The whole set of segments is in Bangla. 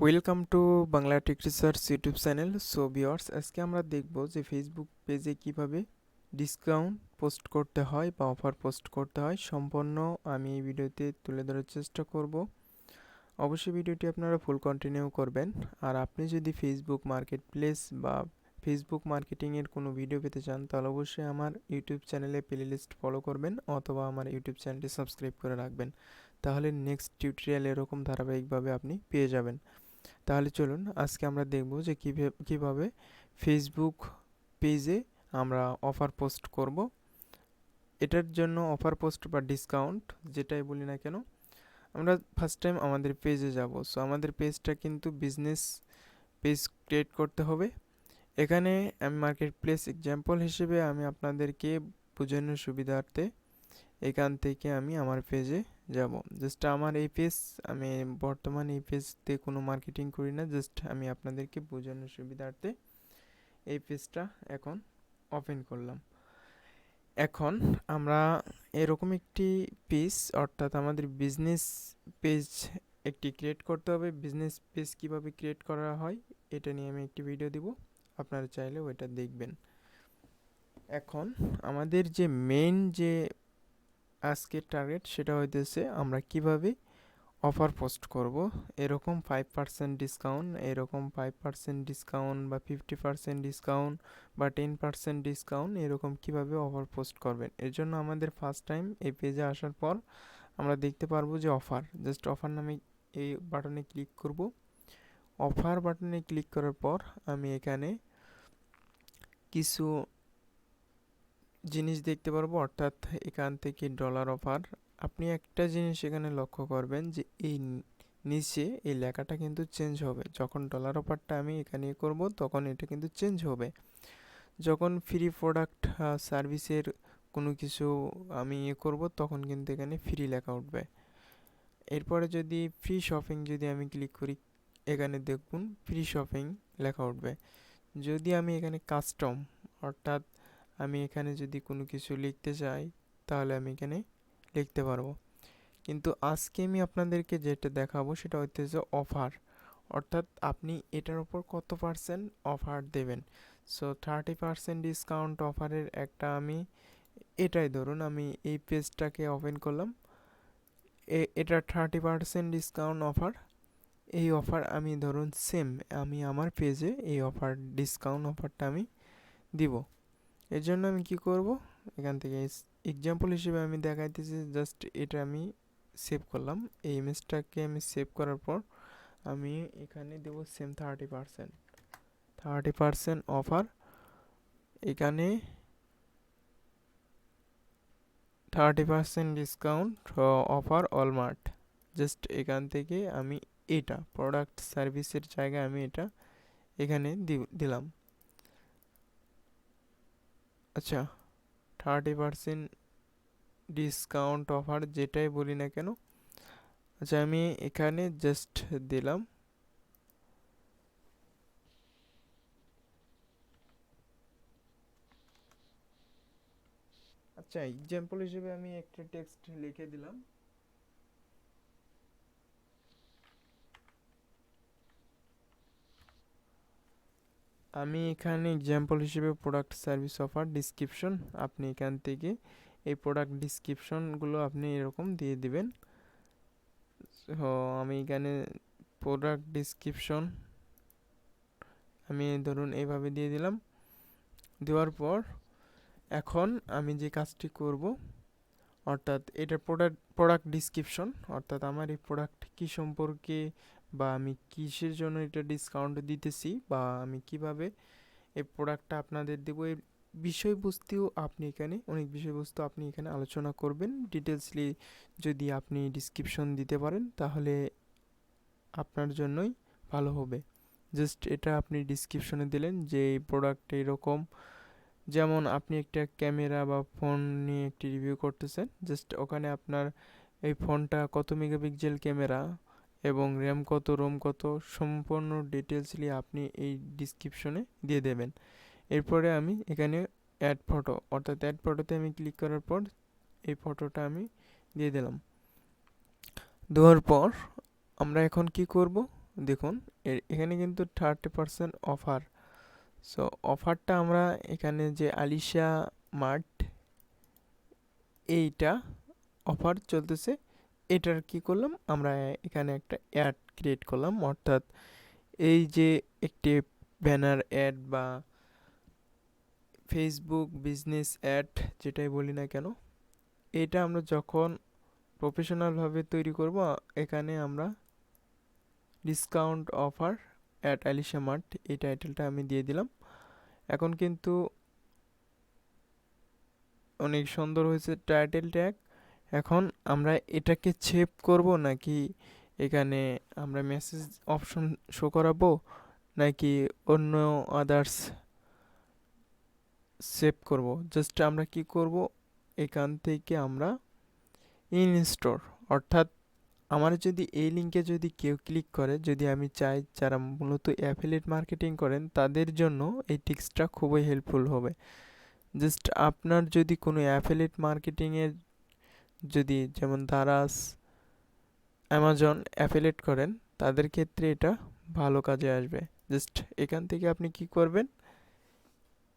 Welcome to Bangla tech research YouTube channel. So viewers, আজকে আমরা দেখব যে ফেসবুক পেজে কিভাবে ডিসকাউন্ট পোস্ট করতে হয় বা অফার পোস্ট করতে হয়। সম্পূর্ণ আমি এই ভিডিওতে তুলে ধরার চেষ্টা করব। অবশ্যই ভিডিওটি আপনারা ফুল কন্টিনিউ করবেন। আর আপনি যদি ফেসবুক মার্কেট প্লেস বা ফেসবুক মার্কেটিংয়ের কোনো ভিডিও পেতে চান, তাহলে অবশ্যই আমার ইউটিউব চ্যানেলে প্লেলিস্ট ফলো করবেন অথবা আমার ইউটিউব চ্যানেলটি সাবস্ক্রাইব করে রাখবেন। তাহলে নেক্সট টিউটোরিয়াল এরকম ধারাবাহিকভাবে আপনি পেয়ে যাবেন। তাহলে চলুন আজকে আমরা দেখব যে কিভাবে ফেসবুক পেজে আমরা অফার পোস্ট করব। এটার জন্য অফার পোস্ট বা ডিসকাউন্ট যেটাই বলি না কেন, আমরা ফার্স্ট টাইম আমাদের পেজে যাব। সো আমাদের পেজটা কিন্তু বিজনেস পেজ ক্রিয়েট করতে হবে। এখানে আমি মার্কেট প্লেস এক্সাম্পল হিসেবে আমি আপনাদেরকে বোঝানোর সুবিধার্থে এখান থেকে আমি আমার পেজে যাব। জাস্ট আমার এই পেজ, আমি বর্তমানে এই পেজতে কোনো মার্কেটিং করি না, জাস্ট আমি আপনাদেরকে বোঝানোর সুবিধার্থে এই পেজটা এখন ওপেন করলাম। এখন আমরা এরকম একটি পেজ, অর্থাৎ আমাদের বিজনেস পেজ একটি ক্রিয়েট করতে হবে। বিজনেস পেজ কিভাবে ক্রিয়েট করা হয় এটা নিয়ে আমি একটি ভিডিও দিব, আপনারা চাইলে ওইটা দেখবেন। এখন আমাদের যে মেইন যে আজকের টার্গেট সেটা হইতেছে আমরা কিভাবে অফার পোস্ট করব। এরকম 5% ডিসকাউন্ট, এরকম 5% ডিসকাউন্ট বা 50% ডিসকাউন্ট বা 10% ডিসকাউন্ট, এরকম কিভাবে অফার পোস্ট করবেন। এর জন্য আমাদের ফার্স্ট টাইম এই পেজে আসার পর আমরা দেখতে পারবো যে অফার, জাস্ট অফার নামে এই বাটনে ক্লিক করব। অফার বাটনে ক্লিক করার পর আমি এখানে কিছু জিনিস দেখতে পারবো, অর্থাৎ এখান থেকে ডলার অফার। আপনি একটা জিনিস এখানে লক্ষ্য করবেন যে এই নিচে এই লেখাটা কিন্তু চেঞ্জ হবে। যখন ডলার অফারটা আমি এখানে করব তখন এটা কিন্তু চেঞ্জ হবে। যখন ফ্রি প্রোডাক্ট সার্ভিসের কোনো কিছু আমি করব তখন কিন্তু এখানে ফ্রি লেখা উঠবে। এরপরে যদি ফ্রি শপিং যদি আমি ক্লিক করি, এখানে দেখুন ফ্রি শপিং লেখা উঠবে। যদি আমি এখানে কাস্টম, অর্থাৎ আমি এখানে যদি কোনো কিছু লিখতে চাই তাহলে আমি এখানে লিখতে পারবো। কিন্তু আজকে আমি আপনাদেরকে যেটা দেখাবো সেটা হচ্ছে অফার, অর্থাৎ আপনি এটার উপর কত পার্সেন্ট অফার দেবেন। সো 30% ডিসকাউন্ট অফারের একটা আমি, এটাই ধরুন আমি এই পেজটাকে ওপেন করলাম, এটা 30% ডিসকাউন্ট অফার। এই অফার আমি ধরুন সেম আমি আমার পেজে এই অফার ডিসকাউন্ট অফারটা আমি দিব। এর জন্য আমি কি করব, এখান থেকে এক্সাম্পল হিসেবে আমি দেখাইতেছি, জাস্ট এটা আমি সেভ করলাম। এই ইমেজটাকে আমি সেভ করার পর আমি এখানে দেব সেম 30% অফার। এখানে 30% ডিসকাউন্ট অফার অলমার্ট। জাস্ট এখান থেকে আমি এটা প্রোডাক্ট সার্ভিসের জায়গায় আমি এটা এখানে দিলাম। আচ্ছা, 30% ডিসকাউন্ট অফার যেটাই বলি না কেন, আচ্ছা আমি এখানে জাস্ট দিলাম। আচ্ছা, এক্সাম্পল হিসেবে আমি একটা টেক্সট লিখে দিলাম। আমি এখানে এক্সাম্পল হিসেবে প্রোডাক্ট সার্ভিস অফার ডিসক্রিপশন, আপনি এখান থেকে এই প্রোডাক্ট ডিসক্রিপশনগুলো আপনি এরকম দিয়ে দিবেন। তো আমি এখানে প্রোডাক্ট ডিসক্রিপশন আমি ধরুন এইভাবে দিয়ে দিলাম। দেওয়ার পর এখন আমি যে কাজটি করব, অর্থাৎ এটা প্রোডাক্ট ডিসক্রিপশন, অর্থাৎ আমার এই প্রোডাক্ট কি সম্পর্কে বা আমি কিসের জন্য এটা ডিসকাউন্ট দিতেছি বা আমি কিভাবে এই প্রোডাক্টটা আপনাদের দেবো, এই বিষয়বস্তু আপনি এখানে অনেক বিষয়বস্তু আপনি এখানে আলোচনা করবেন ডিটেলসলি। যদি আপনি ডিসক্রিপশন দিতে পারেন তাহলে আপনার জন্যই ভালো হবে। জাস্ট এটা আপনি ডিসক্রিপশনে দিলেন যে এই প্রোডাক্ট এরকম, যেমন আপনি একটা ক্যামেরা বা ফোন নিয়ে একটি রিভিউ করতেছেন, জাস্ট ওখানে আপনার এই ফোনটা কত মেগাপিক্সেল ক্যামেরা এবং র্যাম কত রোম কত সম্পূর্ণ ডিটেলসলি আপনি এই ডিসক্রিপশনে দিয়ে দেবেন। এরপরে আমি এখানে অ্যাড ফটো, অর্থাৎ অ্যাড ফটোতে আমি ক্লিক করার পর এই ফটোটা আমি দিয়ে দিলাম। দেওয়ার পর আমরা এখন কি করব, দেখুন এখানে কিন্তু 30% অফার। সো অফারটা আমরা এখানে যে আলিশা মার্ট এইটা অফার চলতেছে, এটার কি করলাম আমরা এখানে একটা অ্যাড ক্রিয়েট করলাম, অর্থাৎ এই যে একটি ব্যানার অ্যাড বা ফেসবুক বিজনেস অ্যাড যেটাই বলি না কেন, এটা আমরা যখন প্রফেশনালভাবে তৈরি করব, এখানে আমরা discount offer at Alisha mart এই টাইটেলটা আমি দিয়ে দিলাম। এখন কিন্তু অনেক সুন্দর হয়েছে টাইটেল ট্যাগ। এখন আমরা এটাকে সেভ করব নাকি এখানে আমরা মেসেজ অপশন শো করাবো, নাকি অন্য আদার্স সেভ করব? জাস্ট আমরা কি করব, এখান থেকে আমরা ইনস্টোর, অর্থাৎ আমার যদি এই লিঙ্কে যদি কেউ ক্লিক করে, যদি আমি চাই যারা মূলত অ্যাফিলিয়েট মার্কেটিং করেন তাদের জন্য এই টিক্সটা খুবই হেল্পফুল হবে। জাস্ট আপনার যদি কোনো অ্যাফিলিয়েট মার্কেটিংয়ের যদি যেমন দারাজ, অ্যামাজন অ্যাফিলিয়েট করেন তাদের ক্ষেত্রে এটা ভালো কাজে আসবে। জাস্ট এখান থেকে আপনি কি করবেন,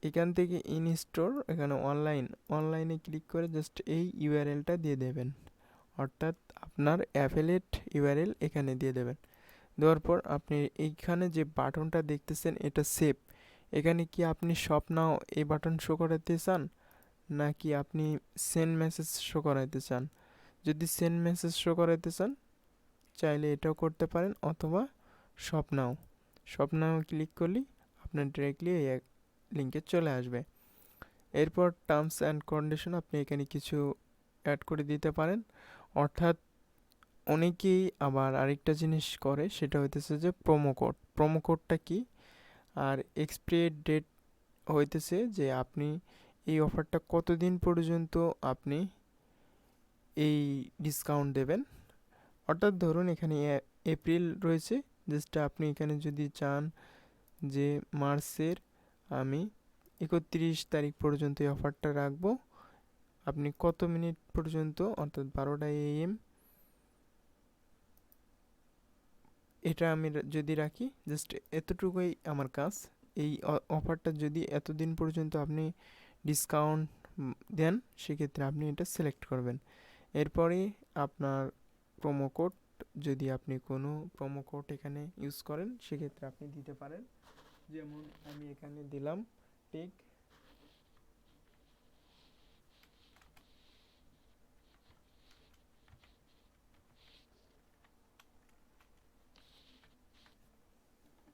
এখান থেকে ইনস্টোর, এখানে অনলাইনে ক্লিক করে জাস্ট এই ইউআরএলটা দিয়ে দেবেন, অর্থাৎ আপনার অ্যাফিলিয়েট ইউআরএল এখানে দিয়ে দেবেন। দেওয়ার পর আপনি এইখানে যে বাটনটা দেখতেছেন এটা সেভ, এখানে কি আপনি শপ নাও এই বাটন শো করাতে চান, নাকি আপনি সেন্ড মেসেজ শো করাইতে চান? যদি সেন্ড মেসেজ শো করাইতে চান চাইলে এটাও করতে পারেন, অথবা শপ নাও ক্লিক করলেই আপনার ডিরেক্টলি এই লিঙ্কে চলে আসবে। এরপর টার্মস অ্যান্ড কন্ডিশন আপনি এখানে কিছু অ্যাড করে দিতে পারেন। অর্থাৎ অনেকেই আবার আরেকটা জিনিস করে, সেটা হইতেছে যে প্রোমো কোডটা কি, আর এক্সপায়ার ডেট হইতেছে যে আপনি এই অফারটা কতদিন পর্যন্ত আপনি এই ডিসকাউন্ট দেবেন। অর্থাৎ ধরুন এখানে এপ্রিল রয়েছে, জাস্ট আপনি এখানে যদি চান যে মার্চের আমি 31 তারিখ পর্যন্ত এই অফারটা রাখবো, আপনি কত মিনিট পর্যন্ত, অর্থাৎ 12টা AM এটা আমি যদি রাখি, জাস্ট এতটুকুই আমার কাজ। এই অফারটা যদি এতদিন পর্যন্ত আপনি ডিসকাউন্ট দেন, সেক্ষেত্রে আপনি এটা সিলেক্ট করবেন। এরপরে আপনার প্রোমো কোড, যদি আপনি কোনো প্রোমো কোড এখানে ইউজ করেন সেক্ষেত্রে আপনি দিতে পারেন। যেমন আমি এখানে দিলাম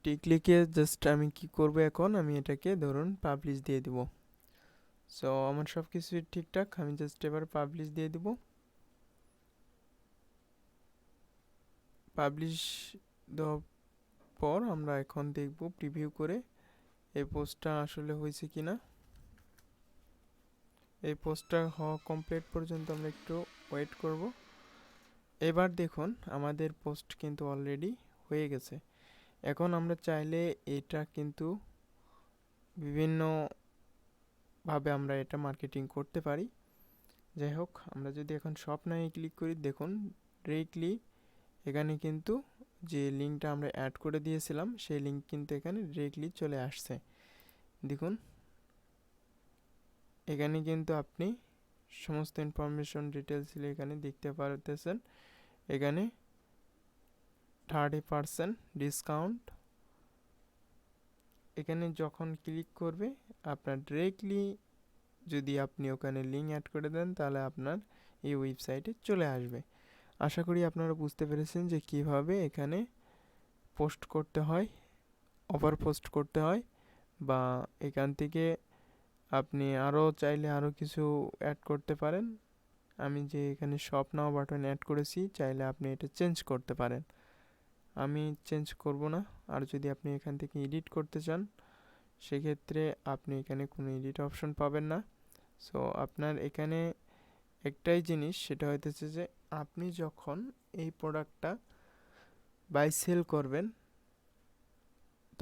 টেক লিখে জাস্ট আমি কি করব, এখন আমি এটাকে ধরুন পাবলিশ দিয়ে দিব। সো আমার সব কিছুই ঠিকঠাক, আমি জাস্ট এবার পাবলিশ দিয়ে দিব। পাবলিশ দেওয়ার পর আমরা এখন দেখব প্রিভিউ করে এই পোস্টটা আসলে হয়েছে কিনা। এই পোস্টটা হওয়া কমপ্লিট পর্যন্ত আমরা একটু ওয়েট করব। এবার দেখুন আমাদের পোস্ট কিন্তু অলরেডি হয়ে গেছে। এখন আমরা চাইলে এটা কিন্তু বিভিন্নভাবে আমরা এটা মার্কেটিং করতে পারি। যাই হোক, আমরা যদি এখন শপ নাও ক্লিক করি, দেখুন ডিরেক্টলি এখানে কিন্তু যে লিঙ্কটা আমরা অ্যাড করে দিয়েছিলাম সেই লিঙ্ক কিন্তু এখানে ডিরেক্টলি চলে আসছে। দেখুন এখানে কিন্তু আপনি সমস্ত ইনফরমেশন ডিটেলস এখানে দেখতে পারতেছেন। এখানে 30% ডিসকাউন্ট, এখানে যখন ক্লিক করবে আপনার ডিরেক্টলি, যদি আপনি ওখানে লিঙ্ক অ্যাড করে দেন তাহলে আপনার এই ওয়েবসাইটে চলে আসবে। আশা করি আপনারা বুঝতে পেরেছেন যে কিভাবে এখানে পোস্ট করতে হয়, অফার পোস্ট করতে হয়, বা এখান থেকে আপনি আরও চাইলে আরও কিছু অ্যাড করতে পারেন। আমি যে এখানে শপ নাও বাটন অ্যাড করেছি, চাইলে আপনি এটা চেঞ্জ করতে পারেন। আমি চেঞ্জ করব না। আর যদি আপনি এখান থেকে এডিট করতে চান সেক্ষেত্রে আপনি এখানে কোনো এডিট অপশন পাবেন না। সো আপনার এখানে একটাই জিনিস, সেটা হইতেছে যে আপনি যখন এই প্রোডাক্টটা বাই সেল করবেন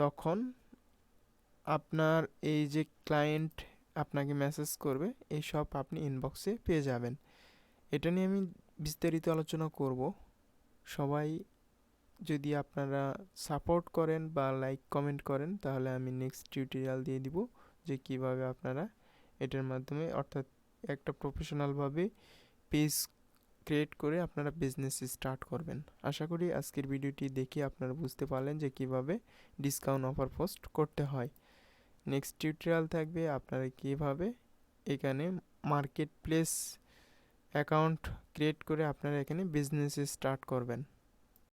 তখন আপনার এই যে ক্লায়েন্ট আপনাকে মেসেজ করবে, এই সব আপনি ইনবক্সে পেয়ে যাবেন। এটা নিয়ে আমি বিস্তারিত আলোচনা করব। সবাই যদি আপনারা সাপোর্ট করেন বা লাইক কমেন্ট করেন তাহলে আমি নেক্সট টিউটোরিয়াল দিয়ে দিব যে কিভাবে আপনারা এটার মাধ্যমে অর্থাৎ একটা প্রফেশনালভাবে পেজ ক্রিয়েট করে আপনারা বিজনেস স্টার্ট করবেন। আশা করি আজকের ভিডিওটি দেখে আপনারা বুঝতে পারলেন যে কিভাবে ডিসকাউন্ট অফার পোস্ট করতে হয়। নেক্সট টিউটোরিয়াল থাকবে আপনারা কিভাবে এখানে মার্কেট প্লেস অ্যাকাউন্ট ক্রিয়েট করে আপনারা এখানে বিজনেস স্টার্ট করবেন।